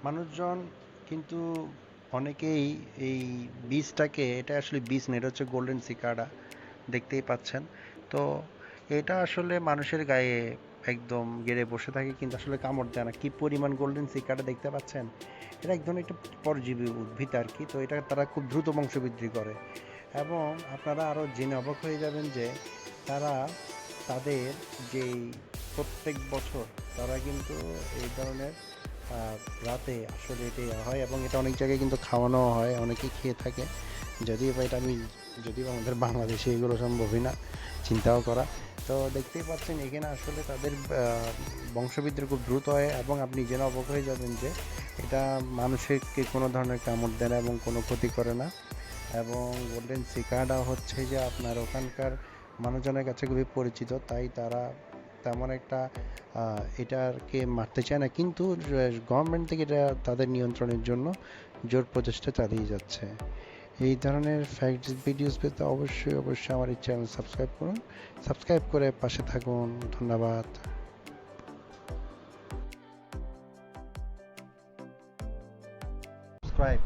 মানুষজন কিন্তু অনেকেই এই বীজটাকে, এটা আসলে বীজ না, এটা হচ্ছে গোল্ডেন সিকাডা, দেখতেই পাচ্ছেন। তো এটা আসলে মানুষের গায়ে একদম গেড়ে বসে থাকে, কিন্তু আসলে কামড় দেয় না। কি পরিমাণ গোল্ডেন সিকাডা দেখতে পাচ্ছেন! এটা এক ধরনের একটা পরজীবী উদ্ভিদ আর কি। তো এটা তারা খুব দ্রুত বংশবৃদ্ধি করে, এবং আপনারা আরও জেনে অবাক হয়ে যাবেন যে তারা তাদের যেই প্রত্যেক বছর তারা কিন্তু এই ধরনের আহ, রাতে আসলে এটা হয়, এবং এটা অনেক জায়গায় কিন্তু খাওয়ানো হয়, অনেকেই খেয়ে থাকে। যদিও বা এটা আমি, যদিও বা আমাদের বাংলাদেশে এগুলো সম্ভবই না চিন্তাও করা। তো দেখতেই পাচ্ছেন এখানে আসলে তাদের বংশবৃদ্ধি খুব দ্রুত হয়, এবং আপনি জেনে অবাক হয়ে যাবেন যে এটা মানুষকে কোনো ধরনের কামড় দেয় না এবং কোনো ক্ষতি করে না। এবং গোল্ডেন সিকাডা হচ্ছে যে আপনার ওখানকার মানুষজনের কাছে খুবই পরিচিত, তাই তারা তেমন একটা এটাকে মারতে চায় না, কিন্তু গভর্নমেন্ট থেকে এটা তাদের নিয়ন্ত্রণের জন্য জোর প্রচেষ্টা চালিয়ে যাচ্ছে। এই ধরনের ফ্যাক্ট ভিডিওস পেতে অবশ্যই অবশ্যই আমার এই চ্যানেল সাবস্ক্রাইব করুন, সাবস্ক্রাইব করে পাশে থাকুন। ধন্যবাদ। সাবস্ক্রাইব।